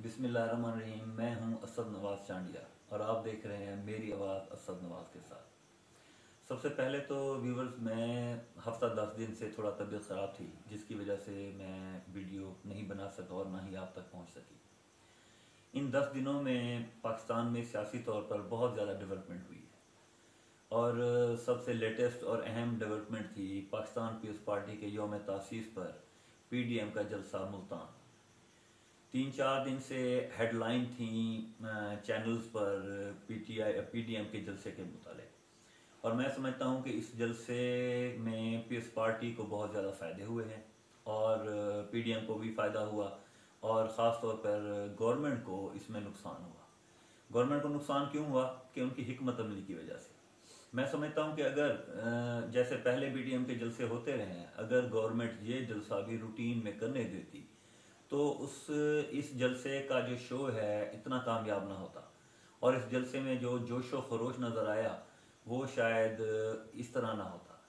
बिस्मिल्लाहिर्रहमानिर्रहीम। मैं हूं असद नवाज चांडिया और आप देख रहे हैं मेरी आवाज़ असद नवाज के साथ। सबसे पहले तो व्यूवर्स, मैं हफ्ता 10 दिन से थोड़ा तबीयत ख़राब थी, जिसकी वजह से मैं वीडियो नहीं बना सका और ना ही आप तक पहुंच सकी। इन 10 दिनों में पाकिस्तान में सियासी तौर पर बहुत ज़्यादा डेवलपमेंट हुई है और सबसे लेटेस्ट और अहम डेवलपमेंट थी पाकिस्तान पीपल्स पार्टी के यौम तासीस पर PDM का जलसा मुल्तान। 3-4 दिन से हेडलाइन थी चैनल्स पर PDM के जलसे के मुतालिक, और मैं समझता हूँ कि इस जलसे में पीपल्स पार्टी को बहुत ज़्यादा फ़ायदे हुए हैं और PDM को भी फ़ायदा हुआ और ख़ास तौर पर गवर्नमेंट को इसमें नुकसान हुआ। गवर्नमेंट को नुकसान क्यों हुआ? कि उनकी हिकमत अमली की वजह से। मैं समझता हूँ कि अगर जैसे पहले PDM के जलसे होते रहे हैं, अगर गवर्नमेंट ये जलसा भी रूटीन में करने देती तो इस जलसे का जो शो है इतना कामयाब ना होता, और इस जलसे में जो जोश व खरोश नज़र आया वो शायद इस तरह ना होता।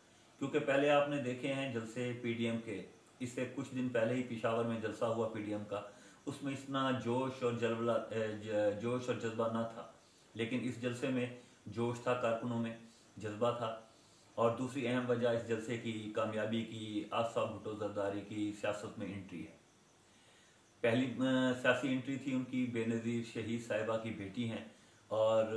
क्योंकि पहले आपने देखे हैं जलसे PDM के, इससे कुछ दिन पहले ही पेशावर में जलसा हुआ PDM का, उसमें इतना जोश और जज्बा ना था। लेकिन इस जलसे में जोश था, कारकुनों में जज्बा था। और दूसरी अहम वजह इस जलसे की कामयाबी की आसफा भुट्टो जरदारी की सियासत में एंट्री है। पहली सियासी एंट्री थी उनकी, बेनज़ीर शहीद साहिबा की बेटी हैं और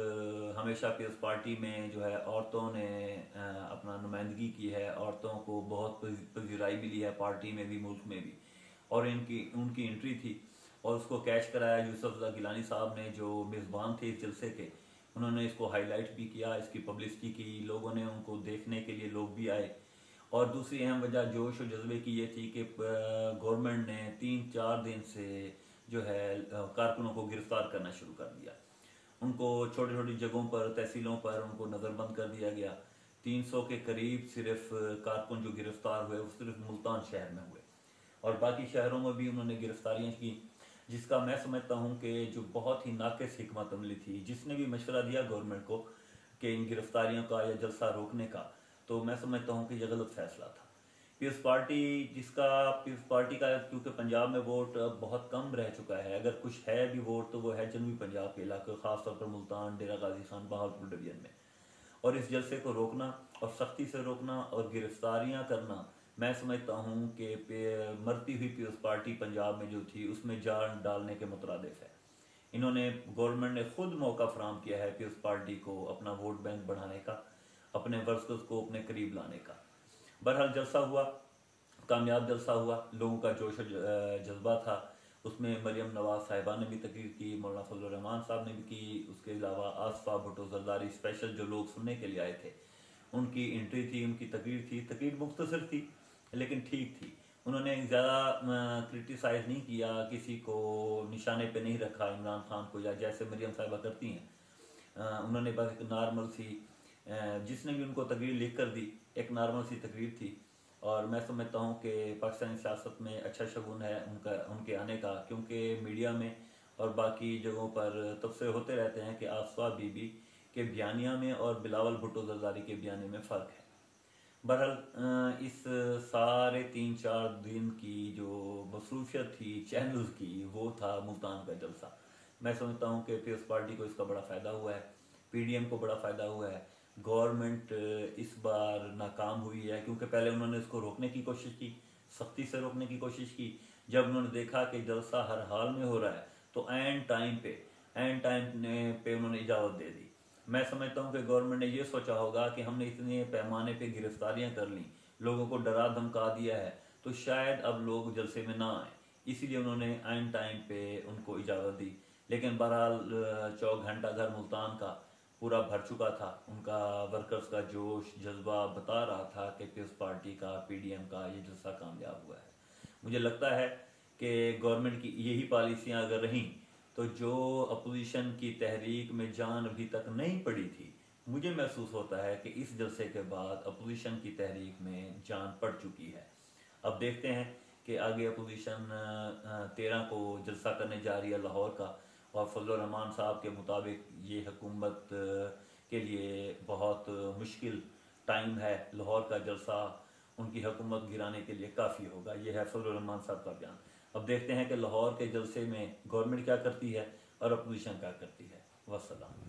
हमेशा पीपल्स पार्टी में जो है औरतों ने अपना नुमाइंदगी की है, औरतों को बहुत पजीराई मिली है पार्टी में भी, मुल्क में भी। और इनकी उनकी एंट्री थी और उसको कैच कराया यूसुफ गिलानी साहब ने, जो मेज़बान थे इस जलसे के। उन्होंने इसको हाईलाइट भी किया, इसकी पब्लिसिटी की, लोगों ने उनको देखने के लिए लोग भी आए। और दूसरी अहम वजह जोश और जज्बे की ये थी कि गवर्नमेंट ने 3-4 दिन से जो है कारकुनों को गिरफ्तार करना शुरू कर दिया। उनको छोटी छोटी जगहों पर, तहसीलों पर उनको नज़रबंद कर दिया गया। 300 के करीब सिर्फ कारकुन जो गिरफ्तार हुए वो सिर्फ मुल्तान शहर में हुए, और बाकी शहरों में भी उन्होंने गिरफ्तारियाँ की, जिसका मैं समझता हूँ कि जो बहुत ही नाक़िस हिकमत अमली थी, जिसने भी मशवरा दिया गवर्नमेंट को कि इन गिरफ्तारियों का या जलसा रोकने का, तो मैं समझता हूँ कि यह गलत फैसला था। पीपल्स पार्टी पीपल्स पार्टी का क्योंकि पंजाब में वोट बहुत कम रह चुका है, अगर कुछ है भी वोट तो वो है जनूबी पंजाब के इलाके, ख़ासतौर पर मुल्तान, डेरा गाजी खान, बहावलपुर डिवीजन में। और इस जलसे को रोकना और सख्ती से रोकना और गिरफ्तारियां करना, मैं समझता हूँ कि मरती हुई पीपल्स पार्टी पंजाब में जो थी उसमें जान डालने के मुतरादिफ है। इन्होंने, गवर्नमेंट ने खुद मौका फराम किया है पीपल्स पार्टी को अपना वोट बैंक बढ़ाने का, अपने वर्कर्स को अपने करीब लाने का। बहरहाल जलसा हुआ, कामयाब जलसा हुआ, लोगों का जोश जज्बा था। उसमें मरियम नवाज साहिबा ने भी तकरीर की, मौलाना फजल रहमान साहब ने भी की, उसके अलावा आसफा भुट्टो जरदारी स्पेशल जो लोग सुनने के लिए आए थे उनकी एंट्री थी, उनकी तकरीर थी। तकरीर मुख्तसर थी लेकिन ठीक थी। उन्होंने ज़्यादा क्रिटिसाइज़ नहीं किया, किसी को निशाने पे नहीं रखा, इमरान खान को, या जैसे मरियम साहिबा करती हैं। उन्होंने बस एक नॉर्मल सी, जिसने भी उनको तकरीर लिख कर दी, एक नॉर्मल सी तकरीर थी। और मैं समझता हूँ कि पाकिस्तानी सियासत में अच्छा शगुन है उनके आने का, क्योंकि मीडिया में और बाकी जगहों पर तबसरे होते रहते हैं कि आसफा बीबी के बयानिया में और बिलावल भुट्टो जरदारी के बयानी में फ़र्क है। बहरहाल इस सारे 3-4 दिन की जो मसरूफियत थी चैनल्स की, वो था मुल्तान का जलसा। मैं समझता हूँ कि पीपल्स पार्टी को इसका बड़ा फ़ायदा हुआ है, PDM को बड़ा फ़ायदा हुआ है। गवर्नमेंट इस बार नाकाम हुई है, क्योंकि पहले उन्होंने इसको रोकने की कोशिश की, सख्ती से रोकने की कोशिश की। जब उन्होंने देखा कि जलसा हर हाल में हो रहा है तो एंड टाइम पे उन्होंने इजाज़त दे दी। मैं समझता हूँ कि गवर्नमेंट ने ये सोचा होगा कि हमने इतने पैमाने पे गिरफ्तारियां कर ली, लोगों को डरा धमका दिया है, तो शायद अब लोग जलसे में ना आए, इसीलिए उन्होंने एंड टाइम पे उनको इजाज़त दी। लेकिन बहरहाल 24 घंटा घर मुल्तान का पूरा भर चुका था। उनका वर्कर्स का जोश जज्बा बता रहा था कि पीपल्स पार्टी का, PDM का ये जलसा कामयाब हुआ है। मुझे लगता है कि गवर्नमेंट की यही पॉलिसियां अगर रहीं तो जो अपोजिशन की तहरीक में जान अभी तक नहीं पड़ी थी, मुझे महसूस होता है कि इस जलसे के बाद अपोजिशन की तहरीक में जान पड़ चुकी है। अब देखते हैं कि आगे अपोजिशन 13 को जलसा करने जा रही है लाहौर का, और फजल रहमान साहब के मुताबिक ये हुकूमत के लिए बहुत मुश्किल टाइम है। लाहौर का जलसा उनकी हुकूमत गिराने के लिए काफ़ी होगा। ये है फजल रहमान साहब का बयान। अब देखते हैं कि लाहौर के जलसे में गवर्नमेंट क्या करती है और अपोजिशन क्या करती है। वस्सलाम।